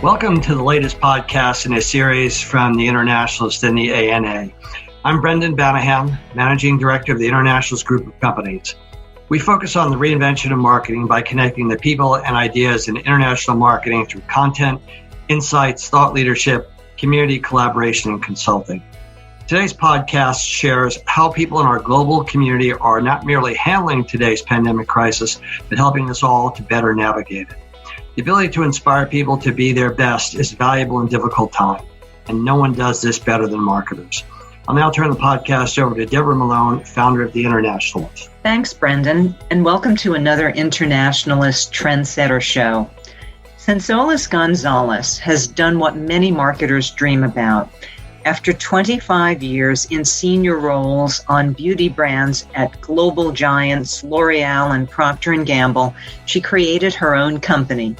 Welcome to the latest podcast in a series from the Internationalist and the ANA. I'm Brendan Banahan, Managing Director of the Internationalist Group of Companies. We focus on the reinvention of marketing by connecting the people and ideas in international marketing through content, insights, thought leadership, community collaboration, and consulting. Today's podcast shares how people in our global community are not merely handling today's pandemic crisis, but helping us all to better navigate it. The ability to inspire people to be their best is valuable in difficult times, and no one does this better than marketers. I'll now turn the podcast over to Deborah Malone, founder of The Internationalist. Thanks, Brendan, and welcome to another Internationalist Trendsetter show. Sonsoles Gonzalez has done what many marketers dream about. After 25 years in senior roles on beauty brands at global giants L'Oreal and Proctor & Gamble, she created her own company.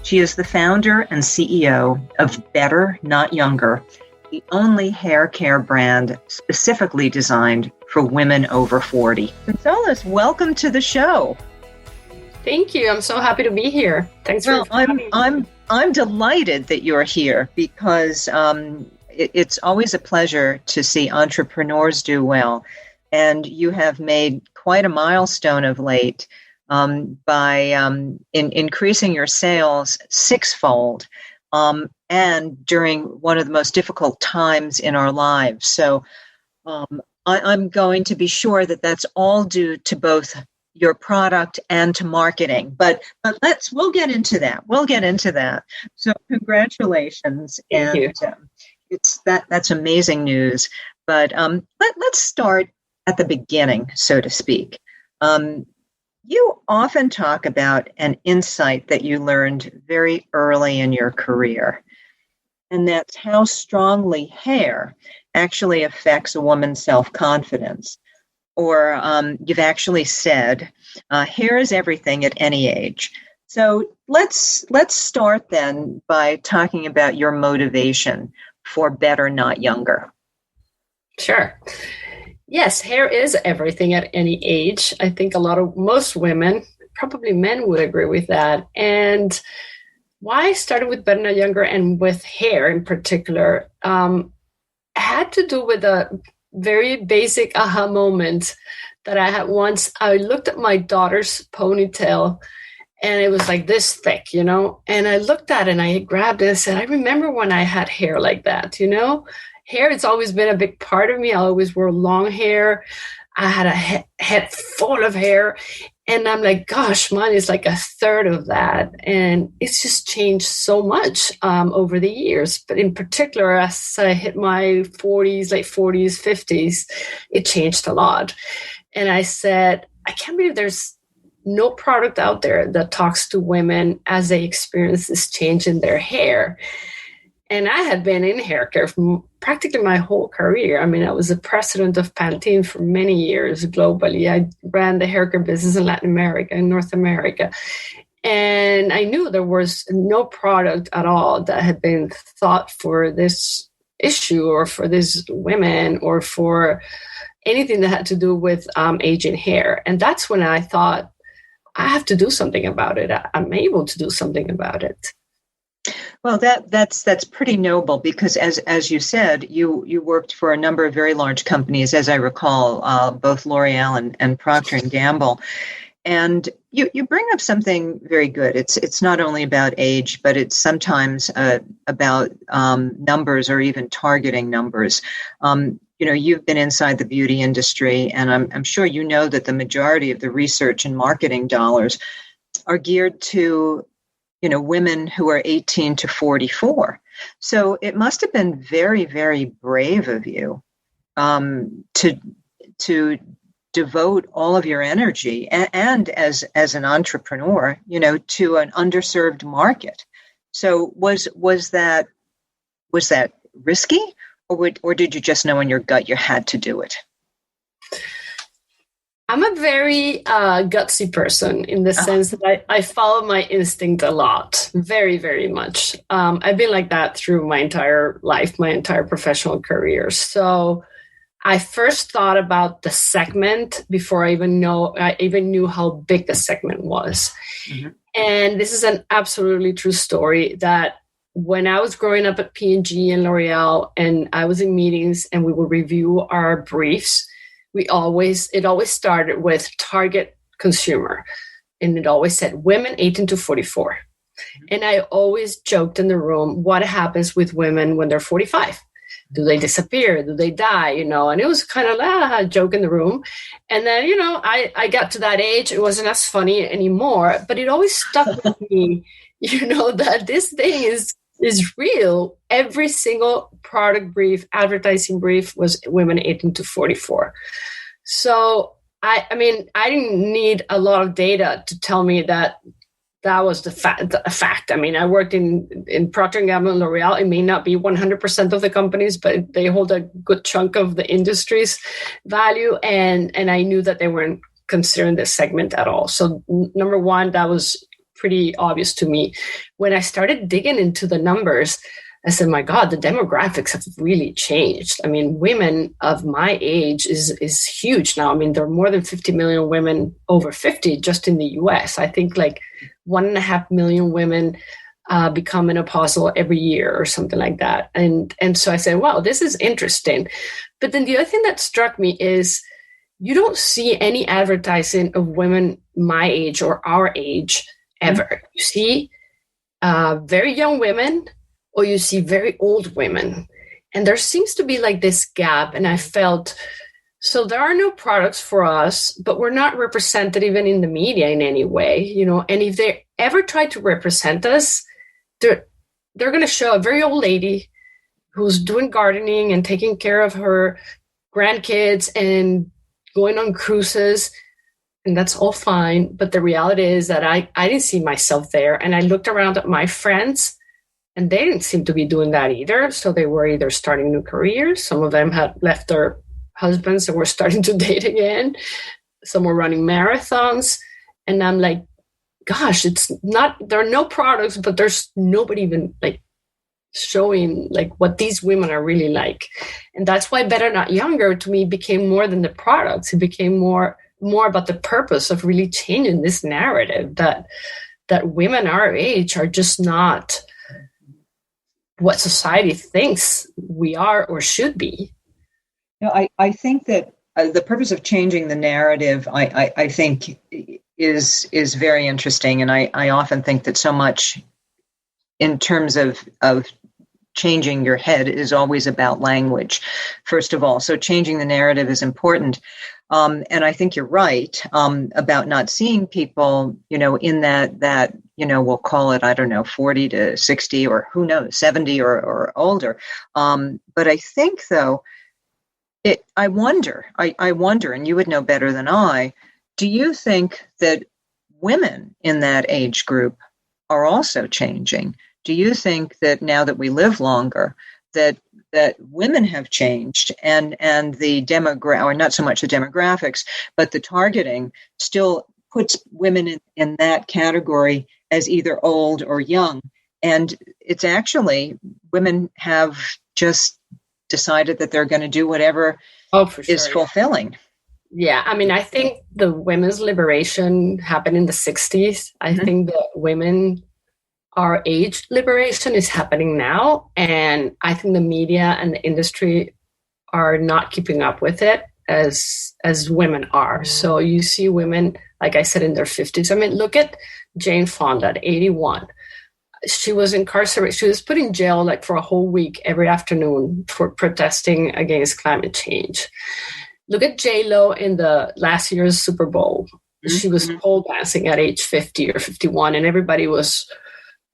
She is the founder and CEO of Better, Not Younger, the only hair care brand specifically designed for women over 40. Sonsoles, welcome to the show. Thank you. I'm so happy to be here. Thanks for having me. I'm delighted that you're here because it's always a pleasure to see entrepreneurs do well. And you have made quite a milestone of late by increasing your sales sixfold and during one of the most difficult times in our lives. So I'm going to be sure that that's all due to both your product and to marketing. But we'll get into that. So congratulations. Thank you. That's amazing news. But let's start at the beginning, so to speak. You often talk about an insight that you learned very early in your career, and that's how strongly hair actually affects a woman's self-confidence. Or you've actually said, hair is everything at any age. So let's start then by talking about your motivation for Better, Not Younger. Sure. Yes, hair is everything at any age. I think most women, probably men, would agree with that. And why I started with Better, Not Younger and with hair in particular had to do with a very basic aha moment that I had once. I looked at my daughter's ponytail and it was like this thick, and I looked at it and I grabbed it and said, I remember when I had hair like that, Hair, it's always been a big part of me. I always wore long hair. I had a head full of hair. And I'm like, gosh, mine is like a third of that. And it's just changed so much over the years. But in particular, as I hit my 40s, late 40s, 50s, it changed a lot. And I said, I can't believe there's no product out there that talks to women as they experience this change in their hair. And I had been in hair care for practically my whole career. I mean, I was the president of Pantene for many years globally. I ran the hair care business in Latin America and North America. And I knew there was no product at all that had been thought for this issue or for these women or for anything that had to do with aging hair. And that's when I thought, I have to do something about it. I'm able to do something about it. Well, that's pretty noble because, as you said, you worked for a number of very large companies, as I recall, both L'Oreal and Procter & Gamble. And you bring up something very good. It's not only about age, but it's sometimes about numbers or even targeting numbers. You've been inside the beauty industry, and I'm sure you know that the majority of the research and marketing dollars are geared to women who are 18 to 44. So it must have been very, very brave of you to devote all of your energy and as an entrepreneur, to an underserved market. So was that risky, or did you just know in your gut you had to do it? I'm a very gutsy person in the sense that I follow my instinct a lot, very, very much. I've been like that through my entire life, my entire professional career. So I first thought about the segment before I even knew how big the segment was. Mm-hmm. And this is an absolutely true story that when I was growing up at P&G and L'Oreal, and I was in meetings and we would review our briefs, it always started with target consumer. And it always said women 18 to 44. And I always joked in the room, what happens with women when they're 45? Do they disappear? Do they die? And it was kind of a joke in the room. And then, I got to that age. It wasn't as funny anymore, but it always stuck with me, that this thing is real. Every single product brief, advertising brief was women 18 to 44. So, I didn't need a lot of data to tell me that was a fact. I worked in Procter & Gamble and L'Oreal. It may not be 100% of the companies, but they hold a good chunk of the industry's value. And I knew that they weren't considering this segment at all. So number one, that was pretty obvious to me. When I started digging into the numbers, I said, my God, the demographics have really changed. Women of my age is huge now. There are more than 50 million women over 50 just in the US. I think like 1.5 million women become menopausal every year or something like that. And so I said, wow, this is interesting. But then the other thing that struck me is you don't see any advertising of women my age or our age ever. You see very young women, or you see very old women. And there seems to be like this gap. And I felt, so there are no products for us, but we're not represented even in the media in any way, and if they ever try to represent us, they're going to show a very old lady who's doing gardening and taking care of her grandkids and going on cruises. And that's all fine. But the reality is that I didn't see myself there. And I looked around at my friends, and they didn't seem to be doing that either. So they were either starting new careers. Some of them had left their husbands and were starting to date again. Some were running marathons. And I'm like, gosh, there are no products, but there's nobody even like showing like what these women are really like. And that's why Better Not Younger to me became more than the products. It became more about the purpose of really changing this narrative that women our age are just not what society thinks we are or should be. I think that the purpose of changing the narrative, I think, is very interesting. And I often think that so much in terms of changing your head is always about language, first of all. So changing the narrative is important. And I think you're right about not seeing people, in that, we'll call it, 40 to 60 or who knows, 70 or older. But I think, though, I wonder, and you would know better than I, do you think that women in that age group are also changing? Do you think that now that we live longer, that women have changed and the or not so much the demographics, but the targeting still puts women in that category as either old or young? And it's actually, women have just decided that they're going to do whatever is fulfilling. Yeah, I think the women's liberation happened in the 60s. I think that women, our age liberation is happening now. And I think the media and the industry are not keeping up with it as women are. So you see women, like I said, in their 50s. Look at Jane Fonda at 81. She was incarcerated. She was put in jail like for a whole week every afternoon for protesting against climate change. Look at J-Lo in the last year's Super Bowl. She was pole dancing at age 50 or 51, and everybody was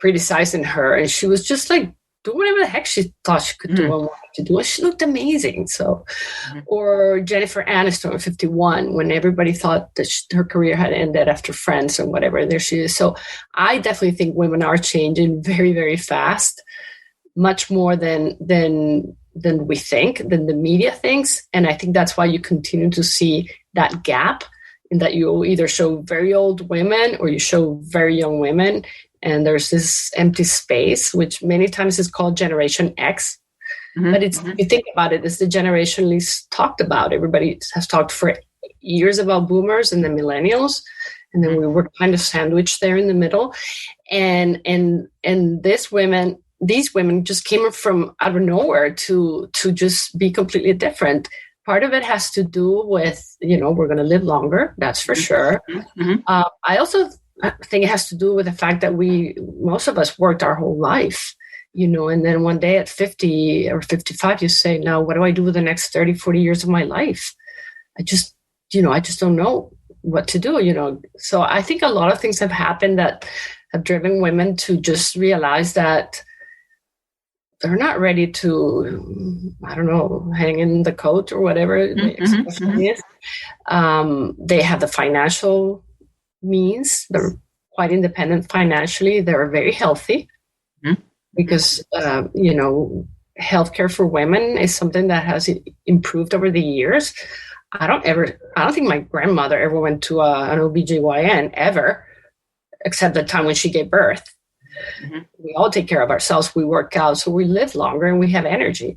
criticizing her. And she was just like, do whatever the heck she thought she could do and wanted to do. And she looked amazing. So, or Jennifer Aniston at 51, when everybody thought that her career had ended after Friends and whatever, there she is. So I definitely think women are changing very, very fast, much more than we think, than the media thinks. And I think that's why you continue to see that gap, in that you either show very old women or you show very young women. And there's this empty space, which many times is called Generation X. But it's, if you think about it, it's the generation least talked about. Everybody has talked for years about boomers and the millennials. And then we were kind of sandwiched there in the middle. And this women, these women just came from out of nowhere to just be completely different. Part of it has to do with, we're going to live longer. That's for sure. Mm-hmm. I also think it has to do with the fact that most of us worked our whole life, and then one day at 50 or 55, you say, now what do I do with the next 30, 40 years of my life? I just don't know what to do, So I think a lot of things have happened that have driven women to just realize that they're not ready to, I don't know, hang in the coat or whatever the expression is. They have the financial means. They're quite independent financially. They're very healthy because, healthcare for women is something that has improved over the years. I don't think my grandmother ever went to an OBGYN ever, except the time when she gave birth. Mm-hmm. We all take care of ourselves. We work out, so we live longer and we have energy.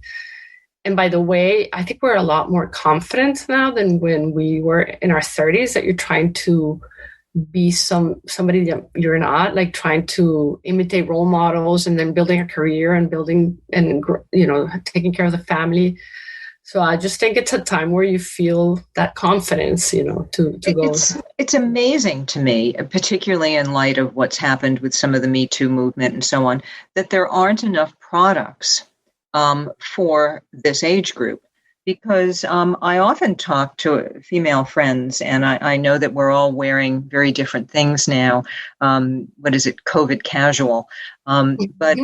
And by the way, I think we're a lot more confident now than when we were in our 30s, that you're trying to be somebody that you're not, like trying to imitate role models and then building a career and building and, taking care of the family. So I just think it's a time where you feel that confidence, to go. It's amazing to me, particularly in light of what's happened with some of the Me Too movement and so on, that there aren't enough products for this age group. Because I often talk to female friends, and I know that we're all wearing very different things now. What is it? COVID casual. But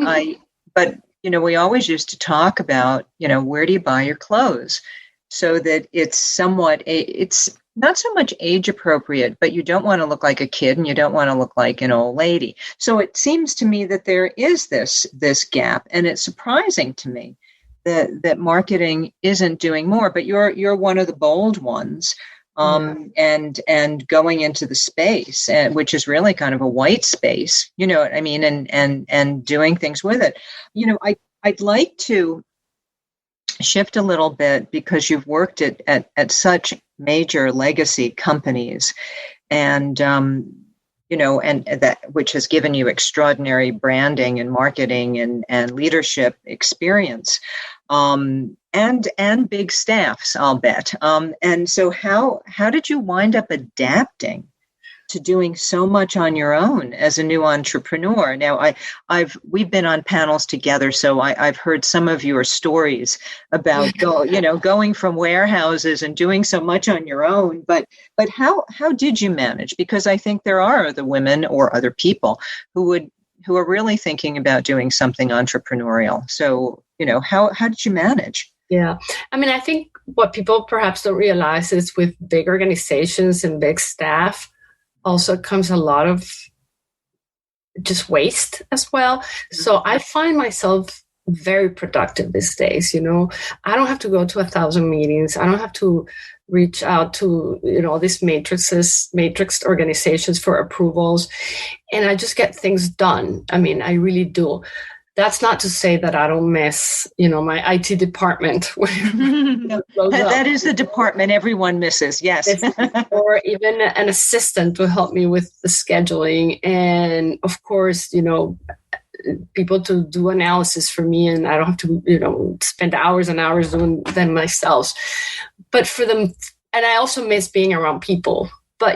we always used to talk about, where do you buy your clothes, so that it's not so much age appropriate, but you don't want to look like a kid and you don't want to look like an old lady. So it seems to me that there is this gap, and it's surprising to me that marketing isn't doing more. But you're one of the bold ones. And going into the space, which is really kind of a white space, you know what I mean, and doing things with it. I'd like to shift a little bit, because you've worked at such major legacy companies, and and that which has given you extraordinary branding and marketing and leadership experience. And big staffs, I'll bet. And so how did you wind up adapting to doing so much on your own as a new entrepreneur? Now, we've been on panels together, so I've heard some of your stories about going from warehouses and doing so much on your own. But how did you manage? Because I think there are other women or other people who are really thinking about doing something entrepreneurial. So, how did you manage? Yeah. I mean, I think what people perhaps don't realize is with big organizations and big staff also comes a lot of just waste as well. So I find myself very productive these days. I don't have to go to 1,000 meetings. I don't have to reach out to, these matrix organizations for approvals. And I just get things done. I mean, I really do. That's not to say that I don't miss, my IT department. That is the department everyone misses, yes. Or even an assistant to help me with the scheduling. And of course, people to do analysis for me, and I don't have to, spend hours and hours doing them myself. But for them, and I also miss being around people. But,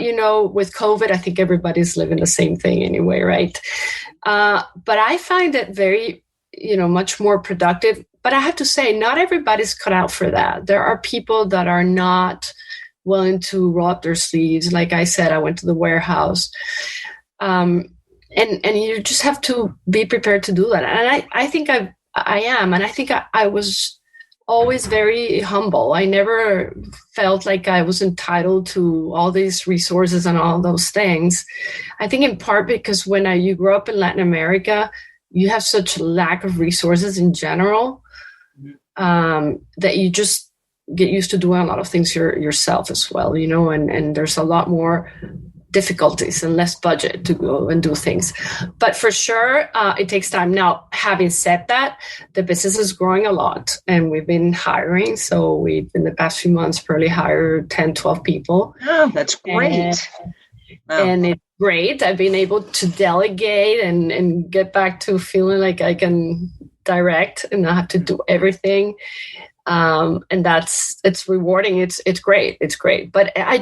with COVID, I think everybody's living the same thing anyway, right? But I find it very, much more productive. But I have to say, not everybody's cut out for that. There are people that are not willing to roll up their sleeves. Like I said, I went to the warehouse. And you just have to be prepared to do that. And I think I am. And I think I was always very humble. I never felt like I was entitled to all these resources and all those things. I think in part because when you grow up in Latin America, you have such a lack of resources in general, that you just get used to doing a lot of things yourself as well, and there's a lot more difficulties and less budget to go and do things. But for sure, it takes time. Now, having said that, the business is growing a lot and we've been hiring. So we've, in the past few months, probably hired 10, 12 people. Oh, that's great. And it's great. I've been able to delegate and get back to feeling like I can direct and not have to do everything. And it's rewarding. It's great. It's great. But I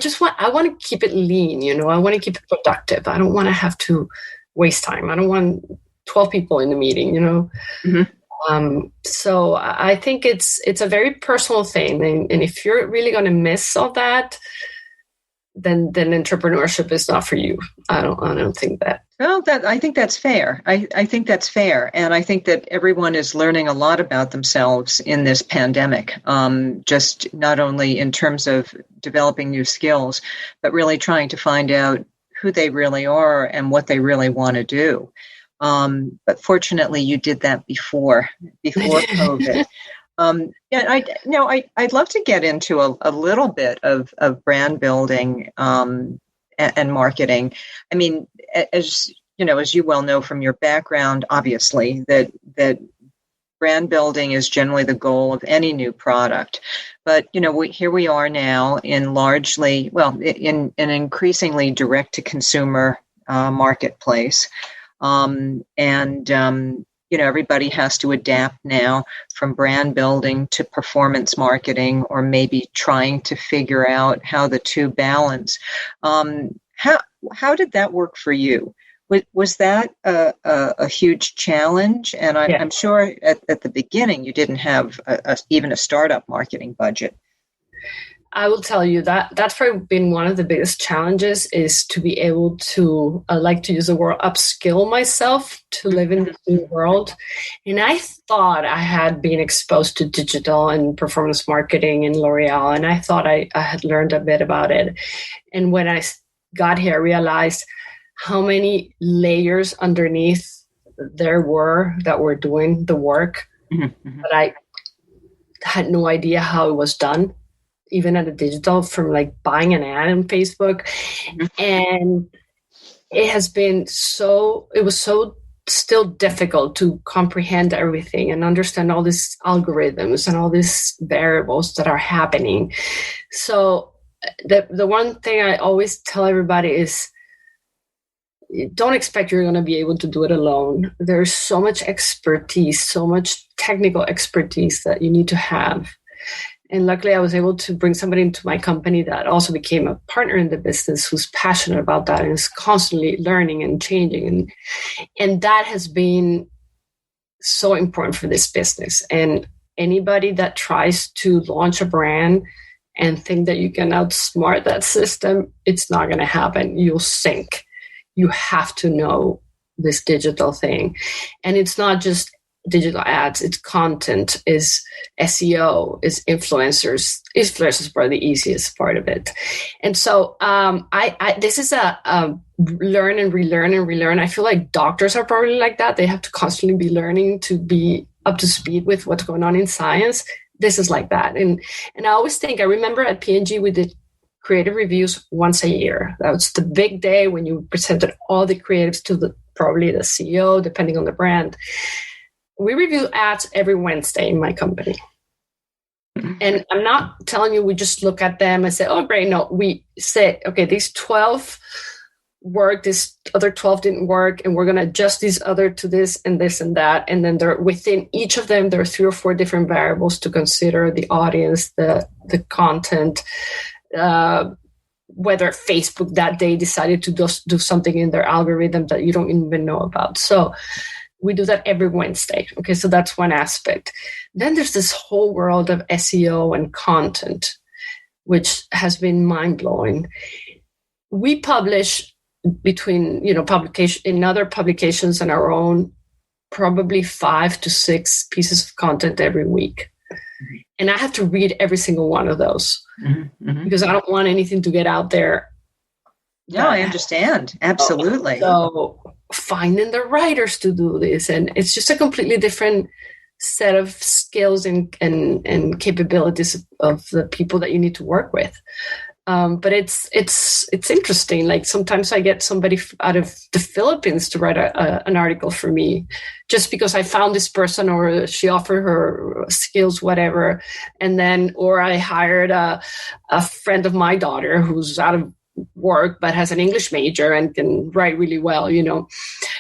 want to keep it lean, I want to keep it productive. I don't want to have to waste time. I don't want 12 people in the meeting, So I think it's a very personal thing. And if you're really going to miss all that, then entrepreneurship is not for you. I don't think that. Well, I think that's fair. I think that's fair. And I think that everyone is learning a lot about themselves in this pandemic, just not only in terms of developing new skills, but really trying to find out who they really are and what they really want to do. But fortunately, you did that before COVID. I'd love to get into a little bit of brand building and marketing. I mean, as you well know from your background, obviously that brand building is generally the goal of any new product. But here we are now in an increasingly direct to consumer marketplace, everybody has to adapt now from brand building to performance marketing, or maybe trying to figure out how the two balance. How did that work for you? Was that a huge challenge? And I'm sure at the beginning you didn't have even a startup marketing budget. I will tell you that's probably been one of the biggest challenges, is to be able to, I like to use the word, upskill myself to live in this new world. And I thought I had been exposed to digital and performance marketing in L'Oreal, and I thought I had learned a bit about it. And when I got here, I realized how many layers underneath there were that were doing the work, but I had no idea how it was done, even at the digital, from like buying an ad on Facebook. And it was so still difficult to comprehend everything and understand all these algorithms and all these variables that are happening. So the one thing I always tell everybody is, don't expect you're going to be able to do it alone. There's so much expertise, so much technical expertise that you need to have. And luckily, I was able to bring somebody into my company that also became a partner in the business, who's passionate about that and is constantly learning and changing. And that has been so important for this business. And anybody that tries to launch a brand and think that you can outsmart that system, it's not going to happen. You'll sink. You have to know this digital thing. And it's not just digital ads, it's content, is SEO, is influencers. Influencers is probably the easiest part of it. And so this is a learn and relearn. I feel like doctors are probably like that. They have to constantly be learning to be up to speed with what's going on in science. This is like that. And I always think, I remember at P&G we did creative reviews once a year. That was the big day when you presented all the creatives to probably the CEO, depending on the brand. We review ads every Wednesday in my company. And I'm not telling you we just look at them and say, oh, great. No, we say, okay, these 12 worked, this other 12 didn't work, and we're going to adjust these other to this and this and that. And then within each of them, there are 3 or 4 different variables to consider: the audience, the content, whether Facebook that day decided to do something in their algorithm that you don't even know about. So we do that every Wednesday. Okay, so that's one aspect. Then there's this whole world of SEO and content, which has been mind-blowing. We publish between, publication in other publications and our own, probably 5 to 6 pieces of content every week. And I have to read every single one of those because I don't want anything to get out there. No, I understand. Absolutely. So finding the writers to do this, and it's just a completely different set of skills and capabilities of the people that you need to work with. But it's interesting. Like sometimes I get somebody out of the Philippines to write an article for me, just because I found this person, or she offered her skills, whatever. And then, or I hired a friend of my daughter who's out of work, but has an English major and can write really well,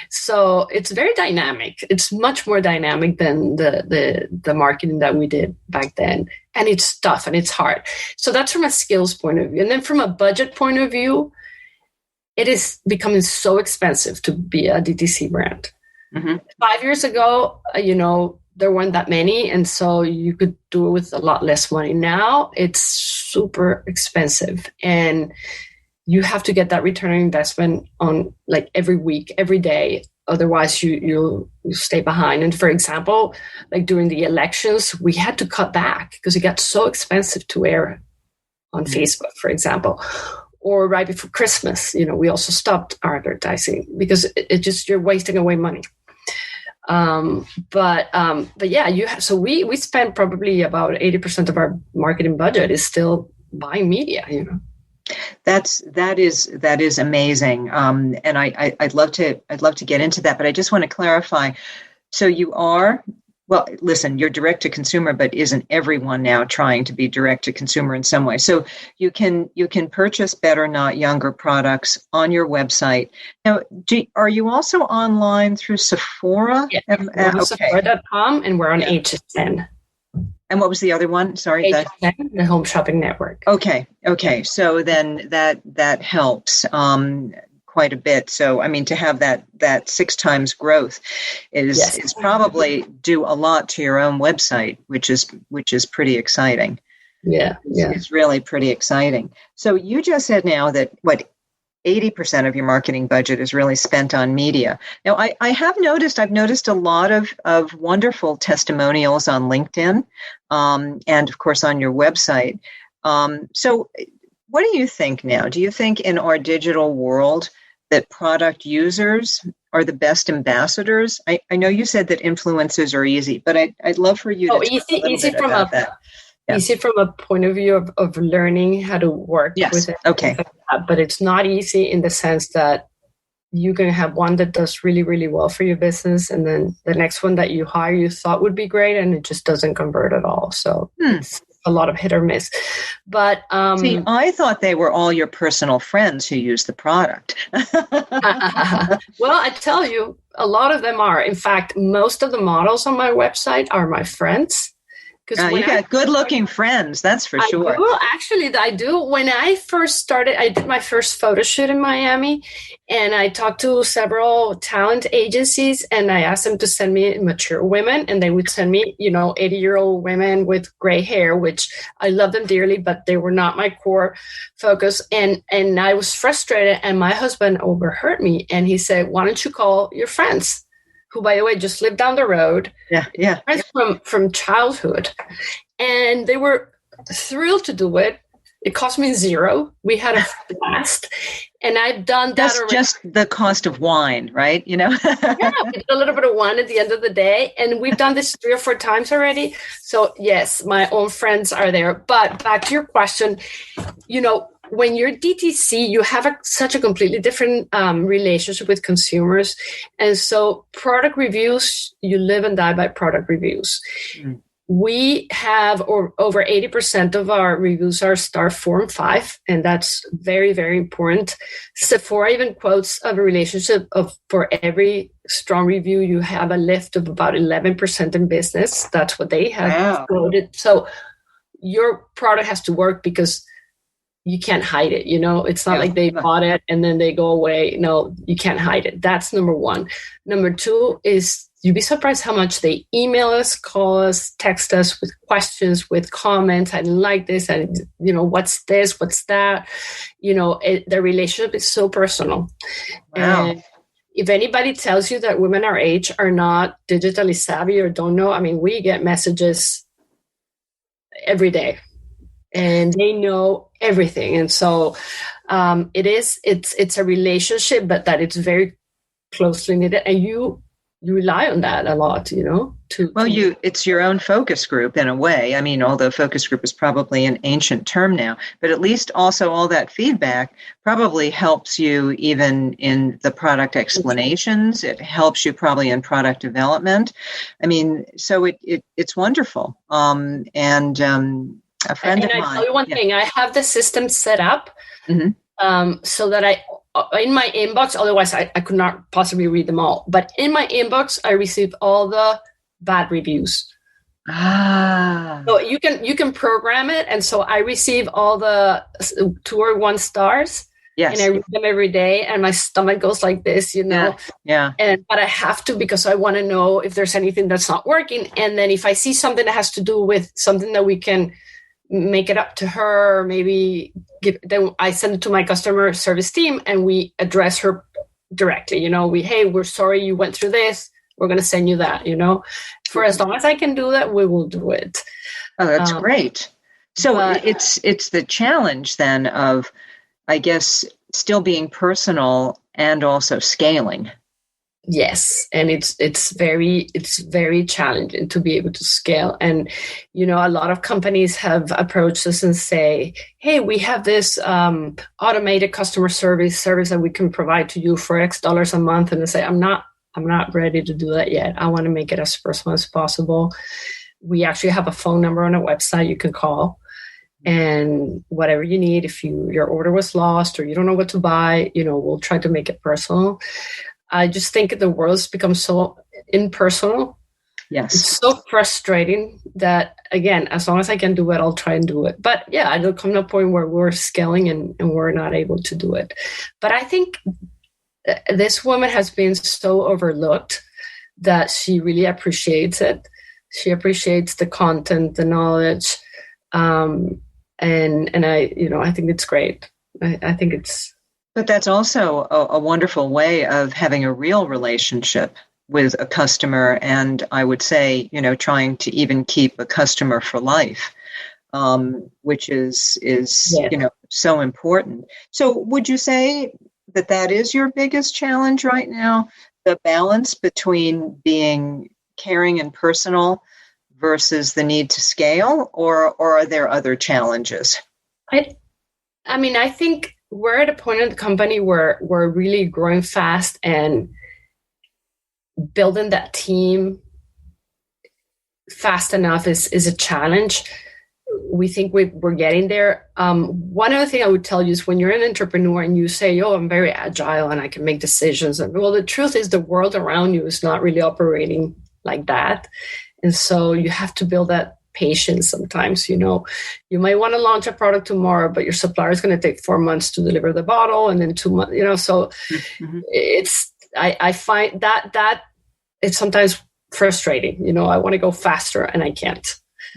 So it's very dynamic. It's much more dynamic than the marketing that we did back then. And it's tough and it's hard. So that's from a skills point of view. And then from a budget point of view, it is becoming so expensive to be a DTC brand. Mm-hmm. 5 years ago, there weren't that many. And so you could do it with a lot less money. Now it's super expensive. And you have to get that return on investment on like every week, every day. Otherwise, you'll stay behind. And for example, like during the elections, we had to cut back because it got so expensive to air on Facebook, for example. Or right before Christmas, we also stopped our advertising because it just, you're wasting away money. But yeah, so we spend probably about 80% of our marketing budget is still buying media, That is amazing. And I'd love to get into that, but I just want to clarify. So you are, well, listen, you're direct to consumer, but isn't everyone now trying to be direct to consumer in some way? So you can purchase Better Not Younger products on your website. Now, are you also online through Sephora? Yeah, we're on Sephora.com, and we're on HSN. And what was the other one? Sorry, HSN, the Home Shopping Network. Okay. So then that helps quite a bit. So I mean, to have that 6 times growth is probably due a lot to your own website, which is pretty exciting. Yeah. It's really pretty exciting. So you just said now that 80% of your marketing budget is really spent on media. Now, I've noticed a lot of wonderful testimonials on LinkedIn, and of course on your website. So what do you think now? Do you think in our digital world that product users are the best ambassadors? I know you said that influencers are easy, but I'd love for you to talk a little bit about that. Yeah. Easy from a point of view of learning how to work with it. Okay. But it's not easy in the sense that you're going to have one that does really, really well for your business. And then the next one that you hire, you thought would be great, and it just doesn't convert at all. So it's a lot of hit or miss. But see, I thought they were all your personal friends who use the product. Well, I tell you, a lot of them are. In fact, most of the models on my website are my friends. You got good-looking friends, that's for sure. I do. When I first started, I did my first photo shoot in Miami, and I talked to several talent agencies, and I asked them to send me mature women, and they would send me, 80-year-old women with gray hair, which I love them dearly, but they were not my core focus. And I was frustrated, and my husband overheard me, and he said, "Why don't you call your friends?" Who, by the way, just lived down the road. Yeah. From childhood. And they were thrilled to do it. It cost me $0. We had a blast. And I've done that That's already. Just the cost of wine, right? Yeah, we did a little bit of wine at the end of the day. And we've done this 3 or 4 times already. So, yes, my own friends are there. But back to your question, when you're DTC, you have such a completely different relationship with consumers. And so product reviews, you live and die by product reviews. We have over 80% of our reviews are star 4 and 5, and that's very, very important. Sephora even quotes of a relationship for every strong review, you have a lift of about 11% in business. That's what they have quoted. So your product has to work because you can't hide it. It's not like they bought it and then they go away. No, you can't hide it. That's number 1. Number 2 is you'd be surprised how much they email us, call us, text us with questions, with comments. I didn't like this. And, what's this? What's that? The relationship is so personal. Wow. And if anybody tells you that women our age are not digitally savvy or don't know, we get messages every day. And they know everything. And so it's a relationship, but that it's very closely knitted. And you rely on that a lot, it's your own focus group in a way. Although focus group is probably an ancient term now, but at least also all that feedback probably helps you even in the product explanations. It helps you probably in product development. So it's wonderful. A friend of mine. I tell you one thing, I have the system set up so that in my inbox, otherwise I could not possibly read them all. But in my inbox, I received all the bad reviews. So you can program it, and so I receive all the 2 or 1 stars. Yes. And I read them every day, and my stomach goes like this, Yeah. But I have to, because I want to know if there's anything that's not working. And then if I see something that has to do with something that we can make it up to her, or maybe then I send it to my customer service team, and we address her directly. Hey, we're sorry you went through this. We're going to send you that. For as long as I can do that, we will do it. Oh, that's great. So it's the challenge then of, I guess, still being personal and also scaling. Yes, and it's very challenging to be able to scale. And a lot of companies have approached us and say, "Hey, we have this automated customer service that we can provide to you for X dollars a month." And they say, "I'm not ready to do that yet. I want to make it as personal as possible." We actually have a phone number on our website you can call. And whatever you need, if your order was lost or you don't know what to buy, we'll try to make it personal. I just think the world's become so impersonal. Yes. It's so frustrating that, again, as long as I can do it, I'll try and do it. But yeah, it'll come to a point where we're scaling and we're not able to do it. But I think this woman has been so overlooked that she really appreciates it. She appreciates the content, the knowledge. And I think it's great. I think it's. But that's also a wonderful way of having a real relationship with a customer. And I would say, trying to even keep a customer for life, which is Yes. So important. So would you say that is your biggest challenge right now? The balance between being caring and personal versus the need to scale, or are there other challenges? I think we're at a point in the company where we're really growing fast, and building that team fast enough is a challenge. We think we're getting there. One other thing I would tell you is, when you're an entrepreneur and you say, "Oh, I'm very agile and I can make decisions," and well, the truth is the world around you is not really operating like that. And so you have to build that patience sometimes. You might want to launch a product tomorrow, but your supplier is going to take 4 months to deliver the bottle, and then 2 months, so I find that it's sometimes frustrating. I want to go faster and I can't.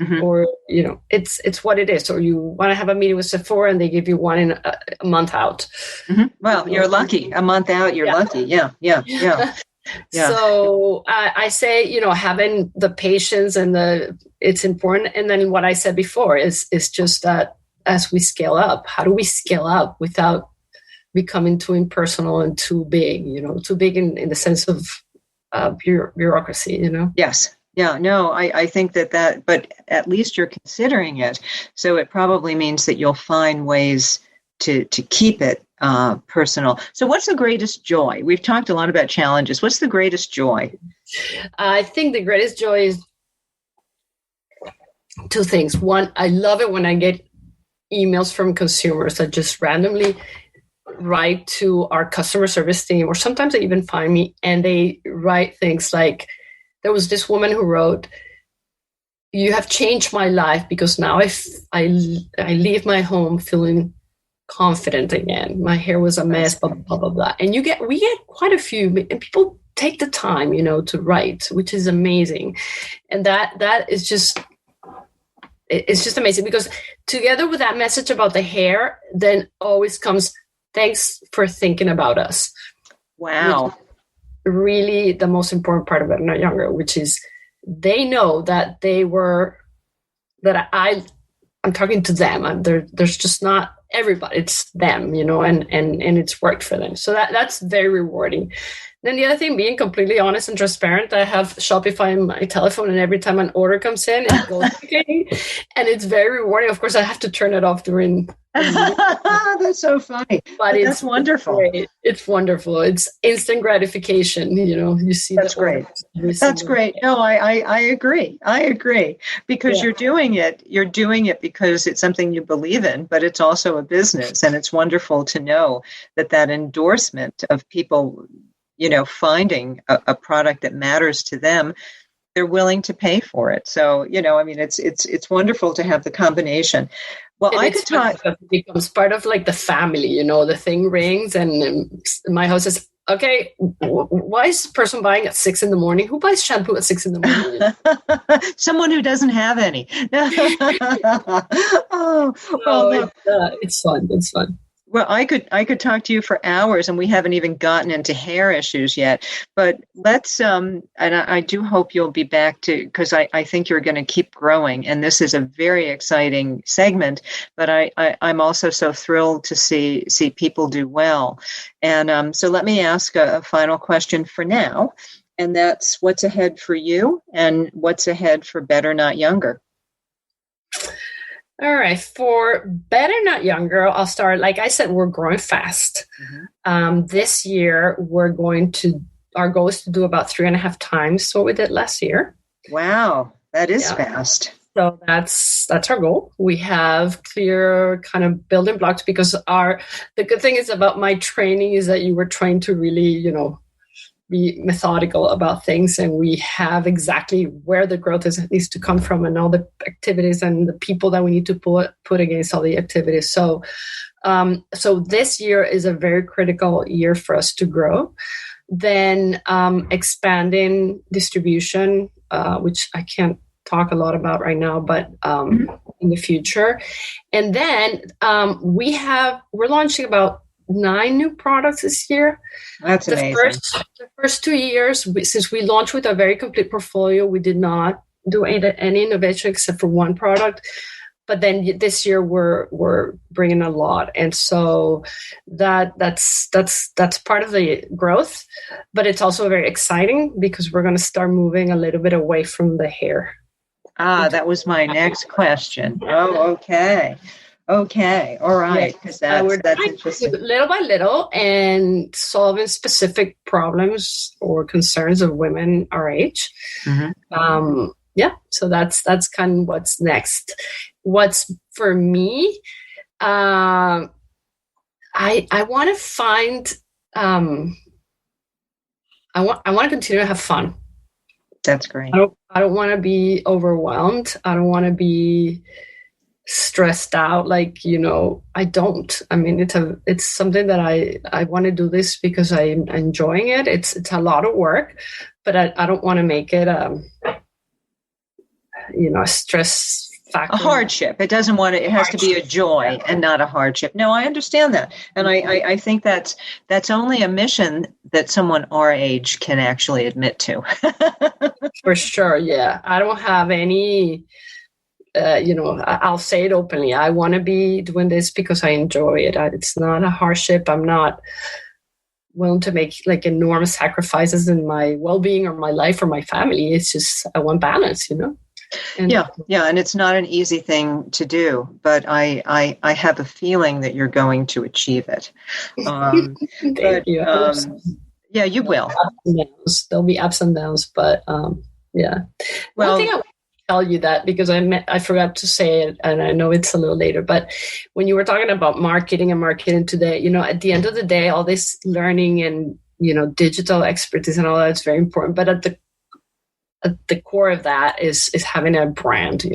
Mm-hmm. Or, it's what it is. Or you want to have a meeting with Sephora and they give you one in a month out. Mm-hmm. Well, you're lucky. A month out, you're lucky. Yeah. Yeah. So I say, having the patience and it's important. And then what I said before is just that as we scale up, how do we scale up without becoming too impersonal and too big, too big in the sense of bureaucracy, Yes. Yeah, no, I think that, but at least you're considering it. So it probably means that you'll find ways to keep it personal. So what's the greatest joy? We've talked a lot about challenges. What's the greatest joy? I think the greatest joy is 2 things. One, I love it when I get emails from consumers that just randomly write to our customer service team, or sometimes they even find me and they write things like, there was this woman who wrote, "You have changed my life because now I leave my home feeling confident again. My hair was a mess, blah, blah, blah, blah." And we get quite a few, and people take the time, to write, which is amazing. And that is just, it's just amazing, because together with that message about the hair, then always comes, "Thanks for thinking about us." Wow. Really the most important part of it, not younger, which is they know that I'm talking to them. There's just not everybody, it's them, and it's worked for them. So that's very rewarding. Then the other thing, being completely honest and transparent, I have Shopify on my telephone, and every time an order comes in, it goes clicking, and it's very rewarding. Of course, I have to turn it off during. That's so funny. But that's wonderful. It's wonderful. It's instant gratification. You see. That's great. That's great. No, I agree. I agree, because you're doing it. You're doing it because it's something you believe in, but it's also a business, and it's wonderful to know that endorsement of people, finding a product that matters to them, they're willing to pay for it. So, it's wonderful to have the combination. Well, and I could talk. It becomes part of like the family, the thing rings and my house is, okay, why is this person buying at 6 a.m? Who buys shampoo at 6 a.m? Someone who doesn't have any. It's fun. It's fun. Well, I could talk to you for hours, and we haven't even gotten into hair issues yet. But let's, and I do hope you'll be back because I think you're going to keep growing, and this is a very exciting segment. But I'm also so thrilled to see people do well. And so let me ask a final question for now, and that's what's ahead for you, and what's ahead for Better Not Younger. All right. For Better Not Younger, I'll start. Like I said, we're growing fast. Mm-hmm. This year, our goal is to do about 3.5 times what we did last year. Wow. That is fast. So that's our goal. We have clear kind of building blocks, because the good thing is about my training is that you were trained to really, be methodical about things, and we have exactly where the growth needs to come from, and all the activities and the people that we need to put against all the activities. So this year is a very critical year for us to grow. Then expanding distribution, which I can't talk a lot about right now, but in the future. And then we're launching about 9 new products this year. That's amazing. The first 2 years, since we launched with a very complete portfolio, we did not do any innovation except for one product. But then this year we're bringing a lot, and so that's part of the growth. But it's also very exciting because we're going to start moving a little bit away from the hair. That was my next question. Oh, okay. Okay, all right, because that's interesting. Little by little, and solving specific problems or concerns of women our age. Mm-hmm. So that's kind of what's next. What's for me, I want to find. I want to continue to have fun. That's great. I don't want to be overwhelmed. I don't want to be stressed out, I don't. I mean, it's something that I want to do this because I'm enjoying it. It's a lot of work, but I don't want to make it a stress factor. A hardship. It has to be a joy and not a hardship. No, I understand that, and I think that's only a mission that someone our age can actually admit to. For sure, yeah. I don't have any. I'll say it openly. I want to be doing this because I enjoy it. It's not a hardship. I'm not willing to make enormous sacrifices in my well-being or my life or my family. It's just I want balance, And, yeah, and it's not an easy thing to do, but I have a feeling that you're going to achieve it. Thank you. Yeah, you will. There'll be ups and downs, but yeah. Well, one thing I tell you that because I forgot to say it, and I know it's a little later, but when you were talking about marketing today, at the end of the day, all this learning and digital expertise and all that is very important, but at the core of that is having a brand,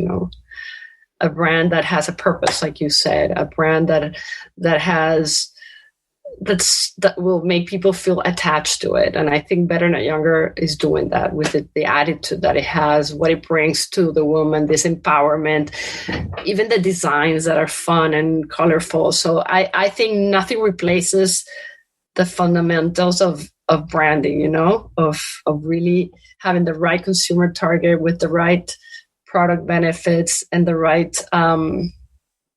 a brand that has a purpose, like you said, a brand that will make people feel attached to it. And I think Better Not Younger is doing that with the attitude that it has, what it brings to the woman, this empowerment, even the designs that are fun and colorful. So I think nothing replaces the fundamentals of branding, of really having the right consumer target with the right product benefits and the right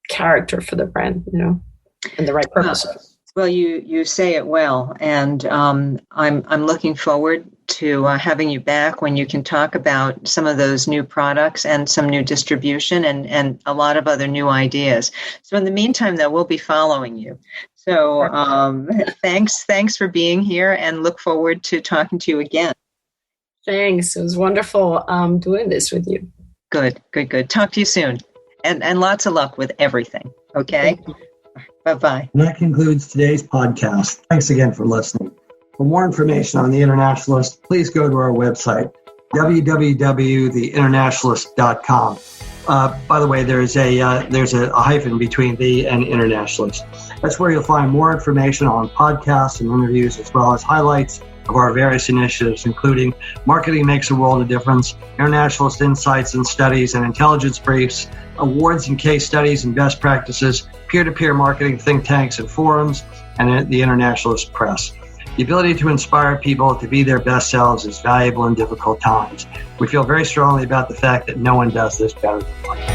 character for the brand, and the right purpose. Well, you say it well, and I'm looking forward to having you back when you can talk about some of those new products and some new distribution and a lot of other new ideas. So in the meantime, though, we'll be following you. So thanks for being here, and look forward to talking to you again. Thanks. It was wonderful doing this with you. Good. Talk to you soon, and lots of luck with everything. Okay. Bye-bye. And that concludes today's podcast. Thanks again for listening. For more information on The Internationalist, please go to our website, www.theinternationalist.com. By the way, there's a hyphen between the and Internationalist. That's where you'll find more information on podcasts and interviews, as well as highlights of our various initiatives, including Marketing Makes a World of Difference, Internationalist Insights and Studies and Intelligence Briefs, awards and case studies and best practices, peer-to-peer marketing think tanks and forums, and the Internationalist Press. The ability to inspire people to be their best selves is valuable in difficult times. We feel very strongly about the fact that no one does this better than us.